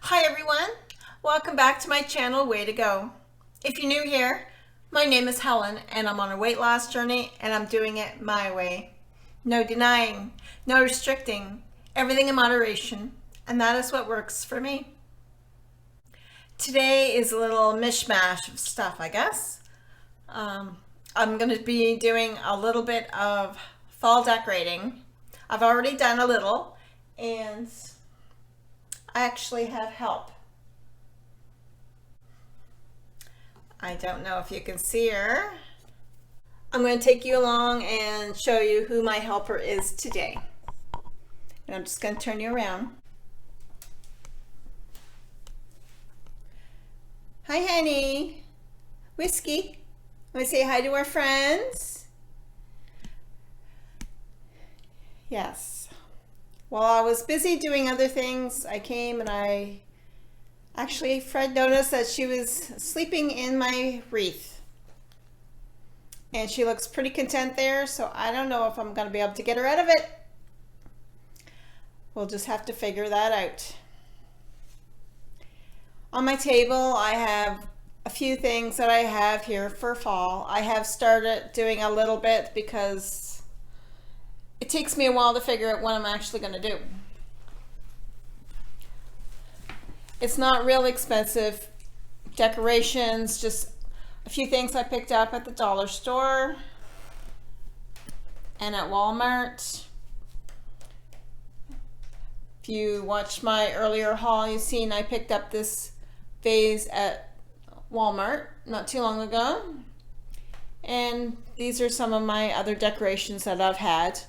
Hi everyone, welcome back to my channel, Way to Go. If you're new here, my name is Helen and I'm on a weight loss journey and I'm doing it my way. No denying, no restricting, everything in moderation, and that is what works for me. Today is a little mishmash of stuff, I guess. I'm going to be doing a little bit of fall decorating. I've already done a little and I actually have help. I don't know if you can see her. I'm going to take you along and show you who my helper is today. And I'm just going to turn you around. Hi, honey. Whiskey. Want to say hi to our friends? Yes. While I was busy doing other things, I came and actually, Fred noticed that she was sleeping in my wreath. And she looks pretty content there, so I don't know if I'm going to be able to get her out of it. We'll just have to figure that out. On my table, I have a few things that I have here for fall. I have started doing a little bit because it takes me a while to figure out what I'm actually going to do. It's not real expensive decorations, just a few things I picked up at the dollar store and at Walmart. If you watched my earlier haul, you've seen I picked up this vase at Walmart not too long ago. And these are some of my other decorations that I've had.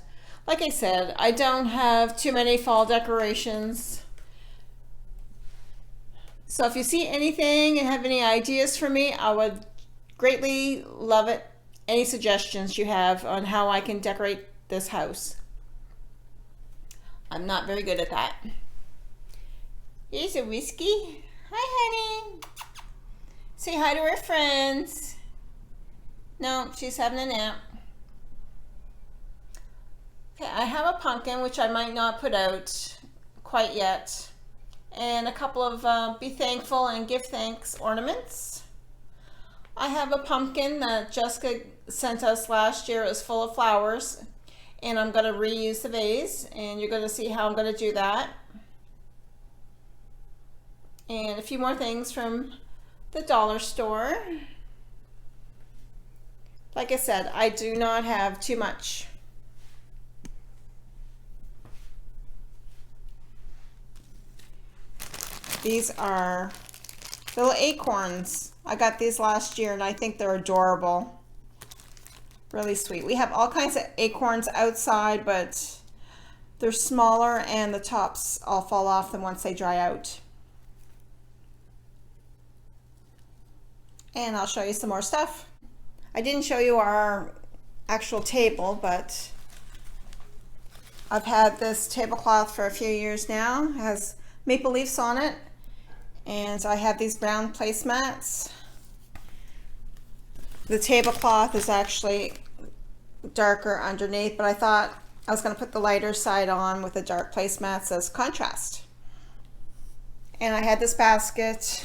Like I said, I don't have too many fall decorations. So if you see anything and have any ideas for me, I would greatly love it. Any suggestions you have on how I can decorate this house. I'm not very good at that. Here's a Whiskey. Hi, honey. Say hi to our friends. No, she's having a nap. Okay, I have a pumpkin, which I might not put out quite yet. And a couple of be thankful and give thanks ornaments. I have a pumpkin that Jessica sent us last year. It was full of flowers. And I'm going to reuse the vase. And you're going to see how I'm going to do that. And a few more things from the dollar store. Like I said, I do not have too much. These are little acorns. I got these last year and I think they're adorable. Really sweet. We have all kinds of acorns outside, but they're smaller and the tops all fall off them once they dry out. And I'll show you some more stuff. I didn't show you our actual table, but I've had this tablecloth for a few years now. It has maple leaves on it. And I have these brown placemats. The tablecloth is actually darker underneath, but I thought I was going to put the lighter side on with the dark placemats as contrast. And I had this basket.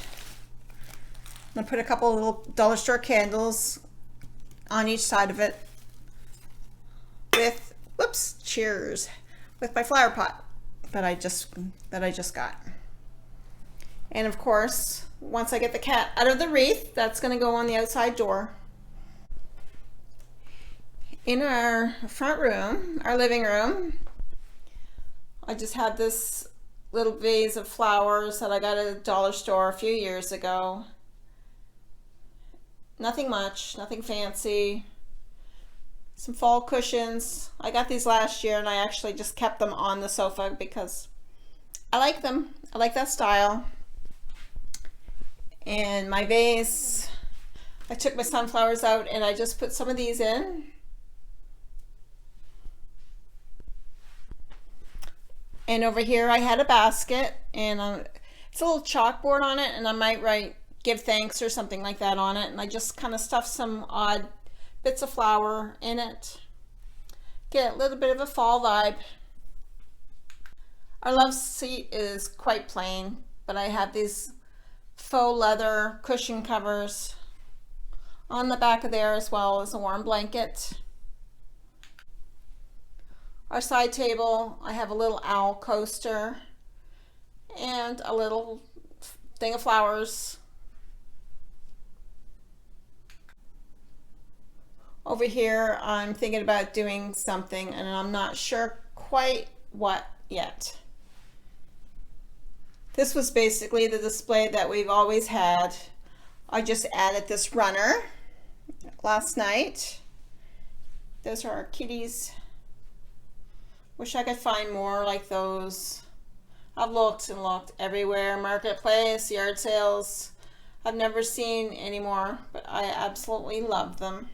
I'm going to put a couple of little dollar store candles on each side of it with, whoops, cheers, with my flower pot that I just got. And of course, once I get the cat out of the wreath, that's going to go on the outside door. In our front room, our living room, I just had this little vase of flowers that I got at a dollar store a few years ago. Nothing much, nothing fancy. Some fall cushions. I got these last year and I actually just kept them on the sofa because I like them. I like that style. And my vase, I took my sunflowers out and I just put some of these in. And over here I had a basket and it's a little chalkboard on it and I might write give thanks or something like that on it. And I just kind of stuffed some odd bits of flower in it. Get a little bit of a fall vibe. Our love seat is quite plain. but I have these faux leather cushion covers on the back of there, as well as a warm blanket. Our side table, I have a little owl coaster and a little thing of flowers. Over here, I'm thinking about doing something, and I'm not sure quite what yet. This was basically the display that we've always had. I just added this runner last night. Those are our kitties. Wish I could find more like those. I've looked and looked everywhere, marketplace, yard sales. I've never seen any more, but I absolutely love them.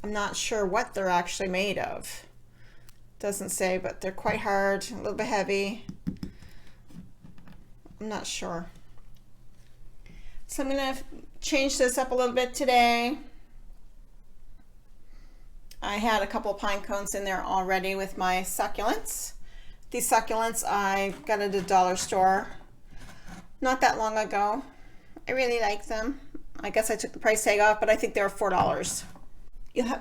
I'm not sure what they're actually made of. Doesn't say, but they're quite hard, a little bit heavy. I'm not sure. So I'm going to change this up a little bit today. I had a couple of pine cones in there already with my succulents. These succulents I got at a dollar store not that long ago. I really like them. I guess I took the price tag off, but I think they were $4.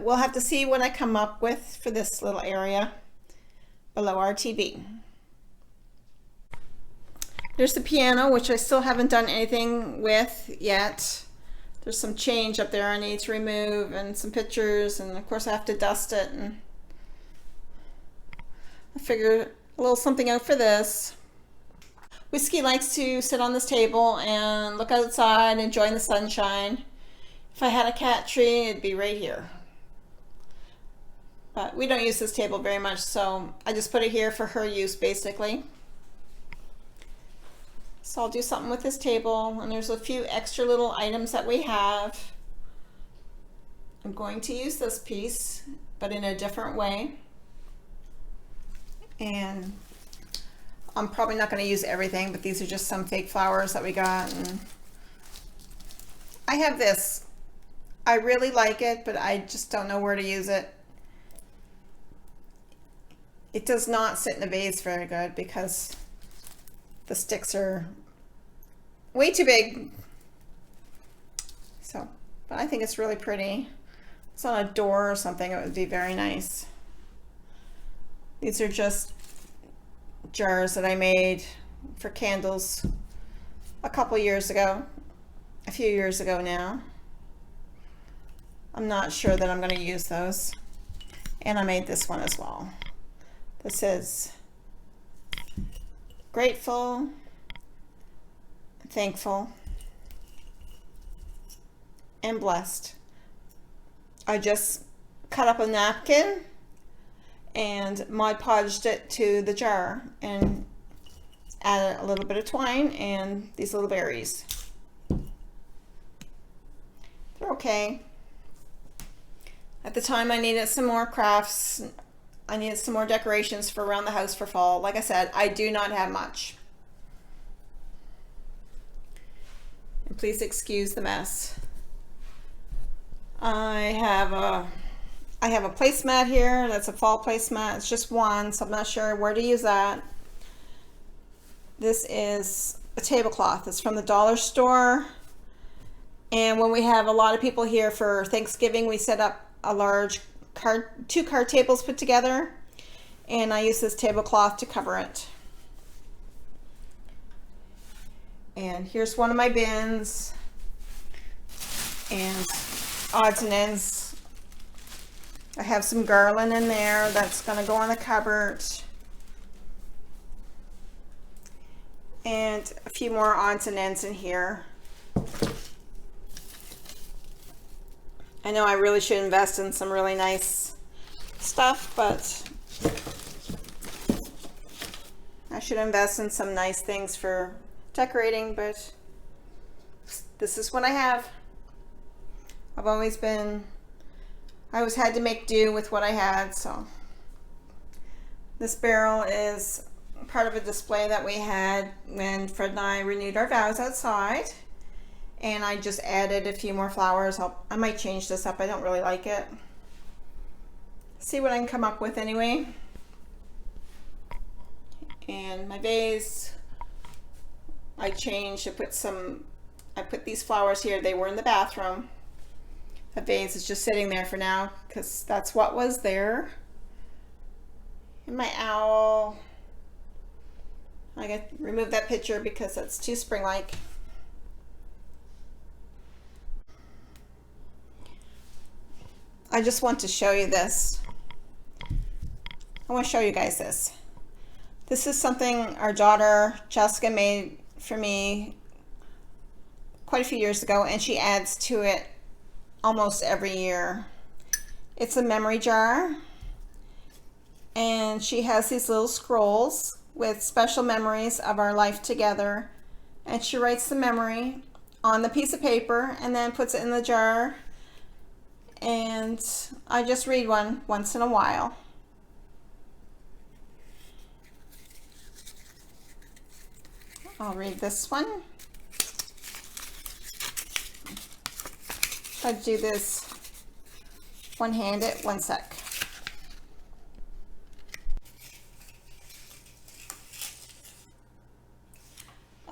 We'll have to see what I come up with for this little area below our TV. There's the piano, which I still haven't done anything with yet. There's some change up there I need to remove, and some pictures, and of course I have to dust it, and I figured a little something out for this. Whiskey likes to sit on this table and look outside, enjoying the sunshine. If I had a cat tree, it'd be right here. But we don't use this table very much, so I just put it here for her use, basically. So I'll do something with this table, and there's a few extra little items that we have. I'm going to use this piece, but in a different way. And I'm probably not going to use everything, but these are just some fake flowers that we got. And I have this. I really like it, but I just don't know where to use it. It does not sit in a vase very good because the sticks are way too big. So, but I think it's really pretty. It's on a door or something, it would be very nice. These are just jars that I made for candles a couple years ago, a few years ago now. I'm not sure that I'm going to use those. And I made this one as well. This is grateful, thankful, and blessed. I just cut up a napkin and Mod Podged it to the jar and added a little bit of twine and these little berries. They're okay. At the time I needed some more crafts. I needed some more decorations for around the house for fall. Like I said, I do not have much. And please excuse the mess. I have a placemat here. That's a fall placemat. It's just one, so I'm not sure where to use that. This is a tablecloth. It's from the dollar store. And when we have a lot of people here for Thanksgiving, we set up a large two card tables put together, and I use this tablecloth to cover it. And here's one of my bins, and odds and ends. I have some garland in there that's going to go in the cupboard, and a few more odds and ends in here. I know I really should invest in some really nice stuff, but I should invest in some nice things for decorating, but this is what I have. I always had to make do with what I had, so. This barrel is part of a display that we had when Fred and I renewed our vows outside. And I just added a few more flowers. I might change this up. I don't really like it. See what I can come up with anyway. And my vase, I changed. I put these flowers here. They were in the bathroom. The vase is just sitting there for now because that's what was there. And my owl, I got to remove that picture because that's too spring-like. I just want to show you this. I want to show you guys this. This is something our daughter Jessica made for me quite a few years ago, and she adds to it almost every year. It's a memory jar, and she has these little scrolls with special memories of our life together, and she writes the memory on the piece of paper and then puts it in the jar, and I just read one once in a while. I'll read this one. Try to do this one-handed. One sec.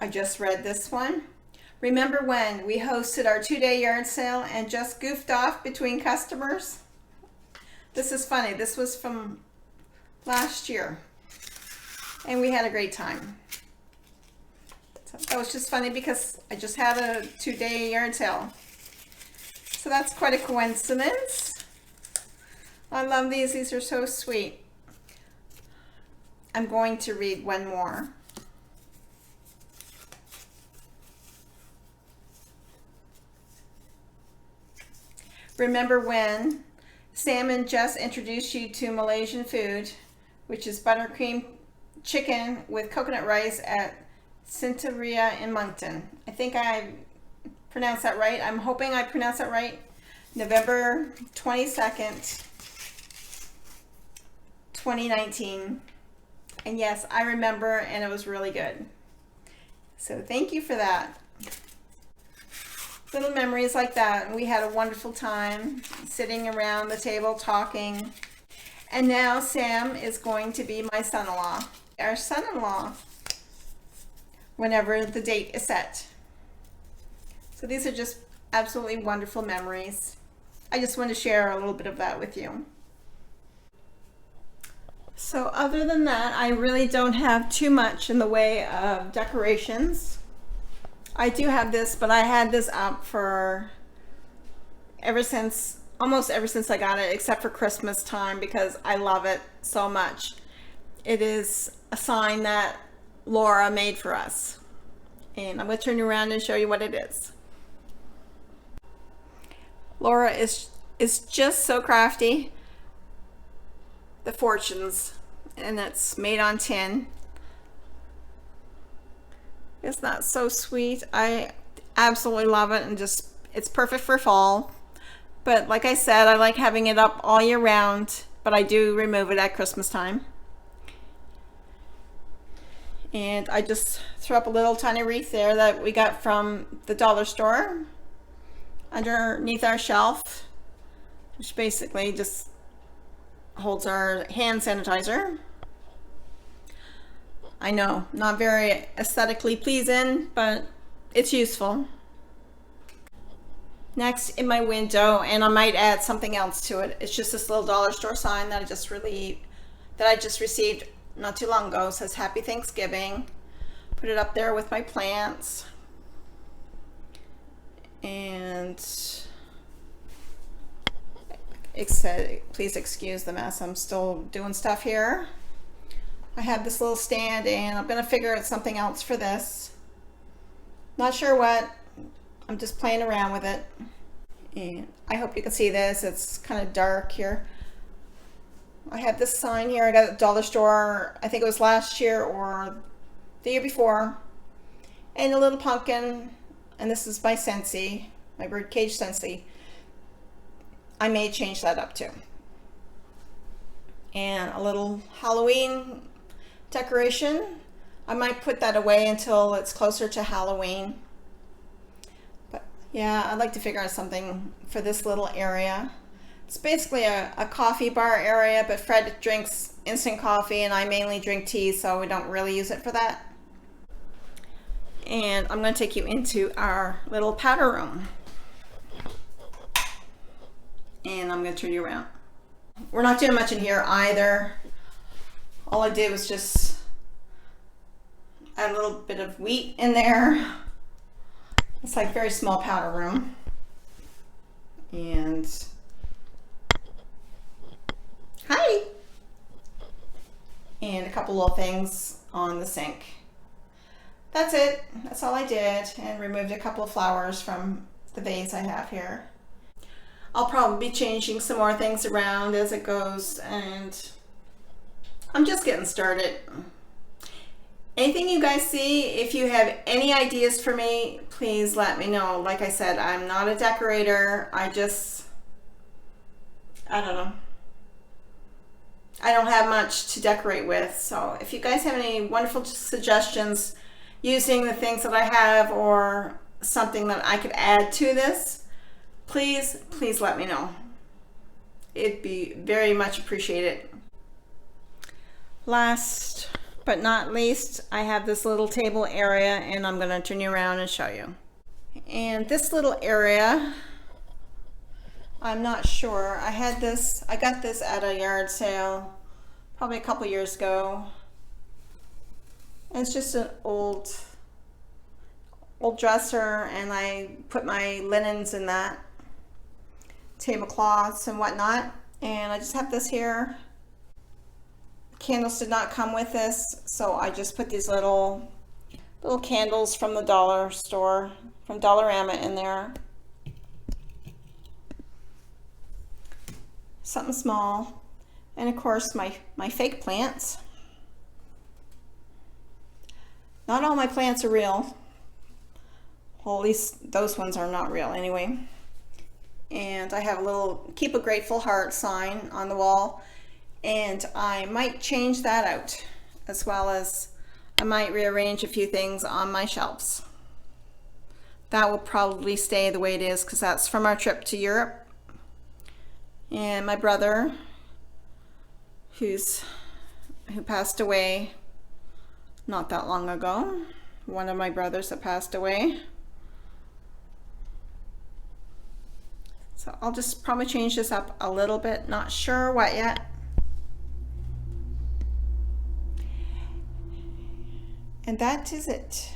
I just read this one. Remember when we hosted our 2-day yard sale and just goofed off between customers? This is funny. This was from last year, and we had a great time. That was just funny because I just had a 2-day yard sale. So that's quite a coincidence. I love these. These are so sweet. I'm going to read one more. Remember when Sam and Jess introduced you to Malaysian food, which is buttercream chicken with coconut rice at Cinteria in Moncton. I think I pronounced that right. I'm hoping I pronounced that right. November 22nd, 2019. And yes, I remember, and it was really good. So thank you for that. Little memories like that. And we had a wonderful time sitting around the table talking. And now Sam is going to be my son-in-law. Our son-in-law, whenever the date is set. So these are just absolutely wonderful memories. I just want to share a little bit of that with you. So other than that, I really don't have too much in the way of decorations. I do have this, but I had this up for almost ever since I got it, except for Christmas time, because I love it so much. It is a sign that Laura made for us, and I'm going to turn you around and show you what it is. Laura is just so crafty. The Fortunes, and it's made on tin. Isn't that so sweet? I absolutely love it, and it's perfect for fall. But like I said, I like having it up all year round, but I do remove it at Christmas time. And I just threw up a little tiny wreath there that we got from the dollar store underneath our shelf, which basically just holds our hand sanitizer. I know, not very aesthetically pleasing, but it's useful. Next, in my window, and I might add something else to it, it's just this little dollar store sign that I just received not too long ago. It says Happy Thanksgiving. Put it up there with my plants. And it said, please excuse the mess. I'm still doing stuff here. I have this little stand, and I'm going to figure out something else for this. Not sure what. I'm just playing around with it. And I hope you can see this. It's kind of dark here. I have this sign here. I got at the dollar store, I think it was last year or the year before. And a little pumpkin. And this is my Scentsy, my birdcage Scentsy. I may change that up too. And a little Halloween decoration. I might put that away until it's closer to Halloween. But yeah, I'd like to figure out something for this little area. It's basically a coffee bar area, but Fred drinks instant coffee and I mainly drink tea, so we don't really use it for that. And I'm going to take you into our little powder room. And I'm going to turn you around. We're not doing much in here either. All I did was just add a little bit of wheat in there. It's like a very small powder room. And hi! And a couple little things on the sink. That's it. That's all I did. And removed a couple of flowers from the vase I have here. I'll probably be changing some more things around as it goes, and I'm just getting started. Anything you guys see, if you have any ideas for me, please let me know. Like I said, I'm not a decorator. I don't know. I don't have much to decorate with. So if you guys have any wonderful suggestions using the things that I have or something that I could add to this, please let me know. It'd be very much appreciated. Last but not least, I have this little table area, and I'm going to turn you around and show you. And this little area, I'm not sure. I got this at a yard sale probably a couple years ago. And it's just an old dresser, and I put my linens in that, tablecloths and whatnot. And I just have this here. Candles did not come with this, so I just put these little candles from the dollar store, from Dollarama, in there. Something small. And of course my fake plants. Not all my plants are real. Well, at least those ones are not real anyway. And I have a little keep a grateful heart sign on the wall. And I might change that out, as well as I might rearrange a few things on my shelves. That will probably stay the way it is, because that's from our trip to Europe. And my brother, who passed away not that long ago, one of my brothers that passed away. So I'll just probably change this up a little bit, not sure what yet. And that is it.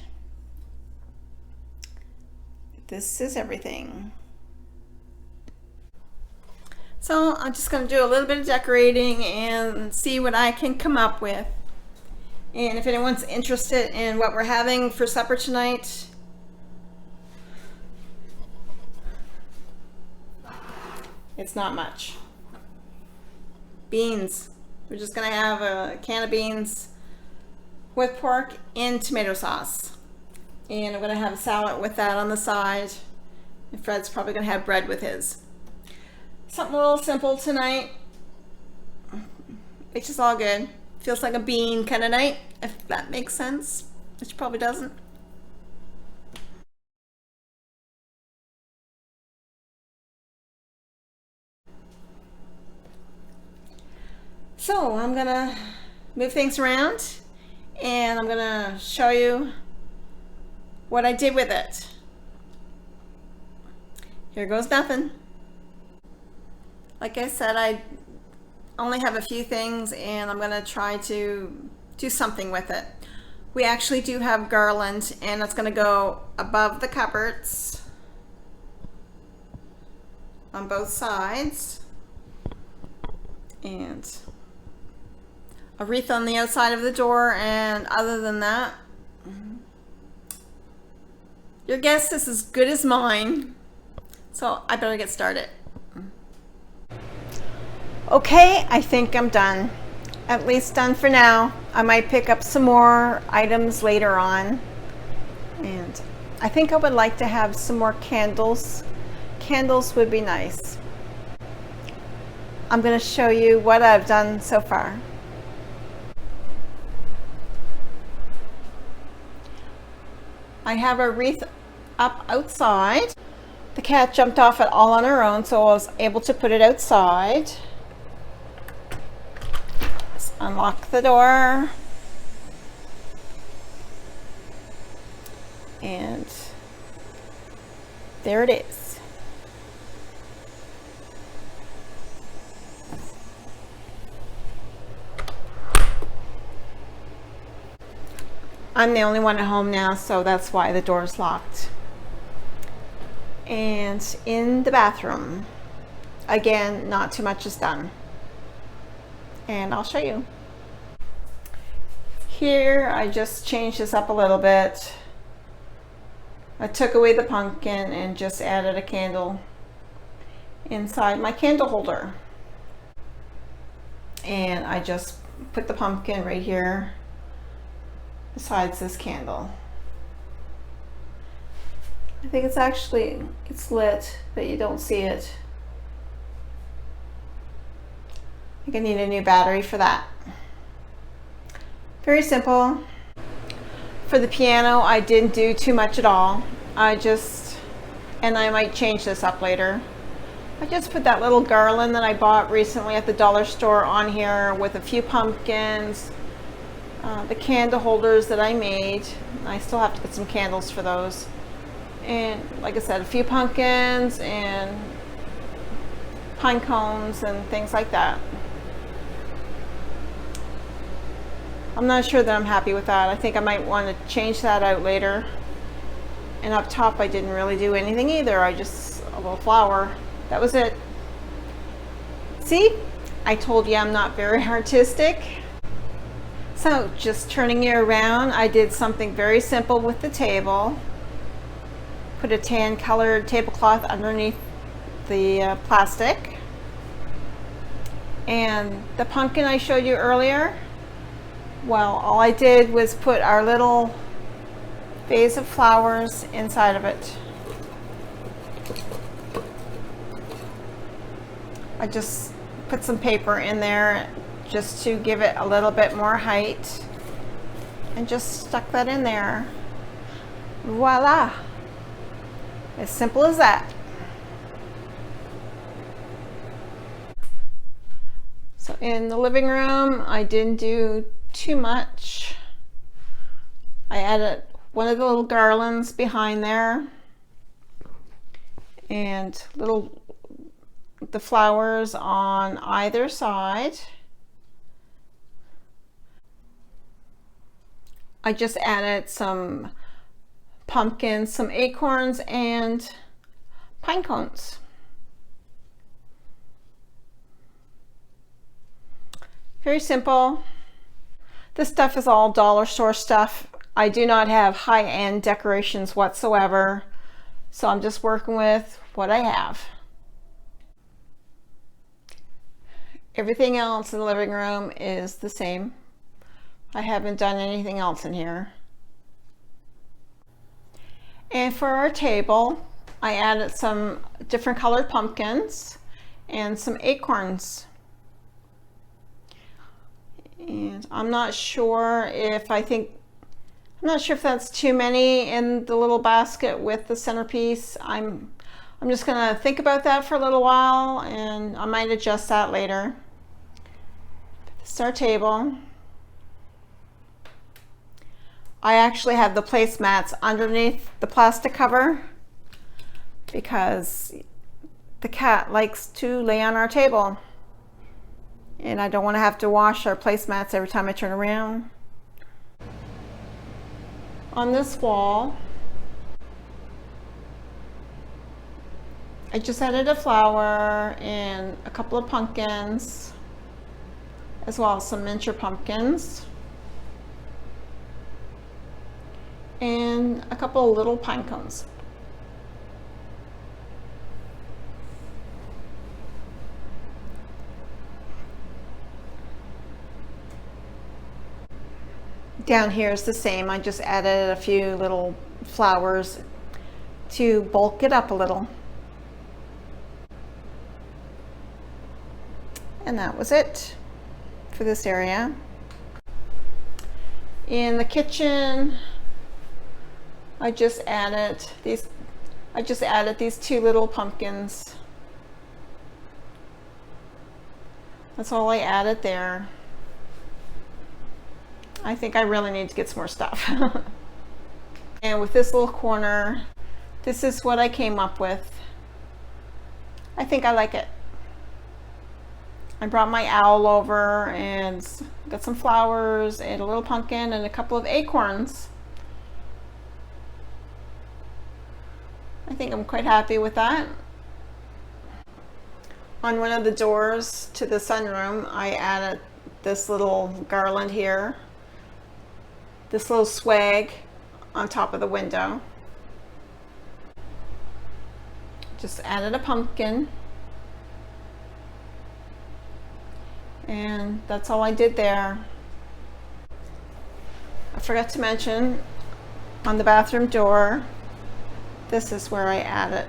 This is everything. So I'm just going to do a little bit of decorating and see what I can come up with. And if anyone's interested in what we're having for supper tonight, it's not much. Beans. We're just going to have a can of beans with pork and tomato sauce. And I'm going to have a salad with that on the side. And Fred's probably going to have bread with his. Something a little simple tonight, which is all good. Feels like a bean kind of night, if that makes sense, which probably doesn't. So I'm going to move things around, and I'm going to show you what I did with it. Here goes nothing. Like I said, I only have a few things, and I'm going to try to do something with it. We actually do have garland, and it's going to go above the cupboards on both sides, and a wreath on the outside of the door. And other than that, your guess is as good as mine, so I better get started. Okay, I think I'm done. At least done for now. I might pick up some more items later on. And I think I would like to have some more candles. Candles would be nice. I'm going to show you what I've done so far. I have a wreath up outside. The cat jumped off it all on her own, so I was able to put it outside. Let's unlock the door. And there it is. I'm the only one at home now, so that's why the door is locked. And in the bathroom, again, not too much is done. And I'll show you. Here, I just changed this up a little bit. I took away the pumpkin and just added a candle inside my candle holder. And I just put the pumpkin right here besides this candle. I think it's lit, but you don't see it. I think I need a new battery for that. Very simple. For the piano, I didn't do too much at all. And I might change this up later. I just put that little garland that I bought recently at the dollar store on here with a few pumpkins, the candle holders that I made. I still have to get some candles for those. And like I said, a few pumpkins and pine cones and things like that. I'm not sure that I'm happy with that. I think I might want to change that out later. And up top, I didn't really do anything either. A little flower. That was it. See? I told you I'm not very artistic. So just turning it around, I did something very simple with the table. Put a tan colored tablecloth underneath the plastic. And the pumpkin I showed you earlier, well, all I did was put our little vase of flowers inside of it. I just put some paper in there just to give it a little bit more height and just stuck that in there. Voila! As simple as that. So in the living room, I didn't do too much. I added one of the little garlands behind there and the flowers on either side. I just added some pumpkins, some acorns, and pine cones. Very simple. This stuff is all dollar store stuff. I do not have high-end decorations whatsoever, so I'm just working with what I have. Everything else in the living room is the same. I haven't done anything else in here. And for our table, I added some different colored pumpkins and some acorns. And I'm not sure if that's too many in the little basket with the centerpiece. I'm just gonna think about that for a little while, and I might adjust that later. This is our table. I actually have the placemats underneath the plastic cover because the cat likes to lay on our table. And I don't want to have to wash our placemats every time I turn around. On this wall, I just added a flower and a couple of pumpkins, as well as some miniature pumpkins. And a couple of little pine cones. Down here is the same. I just added a few little flowers to bulk it up a little. And that was it for this area. In the kitchen, I just added I just added these 2 little pumpkins. That's all I added there. I think I really need to get some more stuff. And with this little corner, this is what I came up with. I think I like it. I brought my owl over and got some flowers and a little pumpkin and a couple of acorns. I think I'm quite happy with that. On one of the doors to the sunroom, I added this little garland here, this little swag on top of the window. Just added a pumpkin, and that's all I did there. I forgot to mention on the bathroom door, this is where I added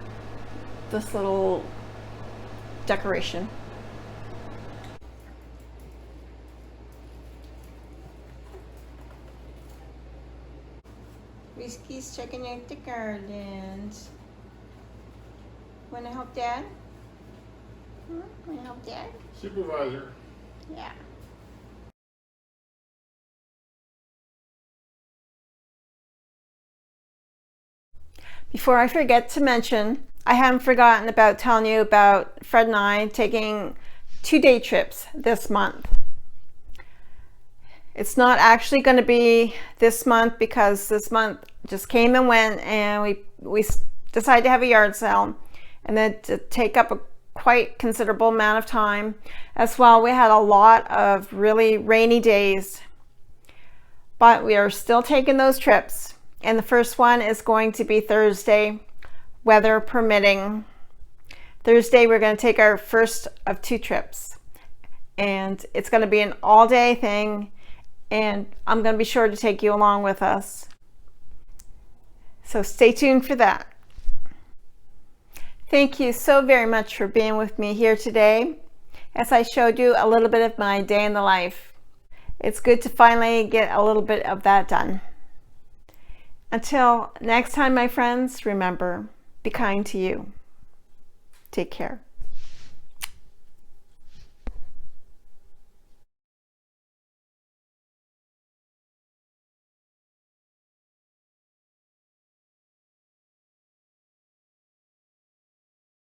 this little decoration. Whiskey's checking out the gardens. Wanna help Dad? Wanna help Dad? Supervisor. Yeah. Before I forget to mention, I haven't forgotten about telling you about Fred and I taking 2 day trips this month. It's not actually going to be this month because this month just came and went, and we decided to have a yard sale and then to take up a quite considerable amount of time. As well, we had a lot of really rainy days, but we are still taking those trips. And the first one is going to be Thursday, weather permitting. Thursday, we're going to take our first of 2 trips, and it's going to be an all-day thing, and I'm going to be sure to take you along with us. So stay tuned for that. Thank you so very much for being with me here today as I showed you a little bit of my day in the life. It's good to finally get a little bit of that done. Until next time, my friends, remember, be kind to you. Take care.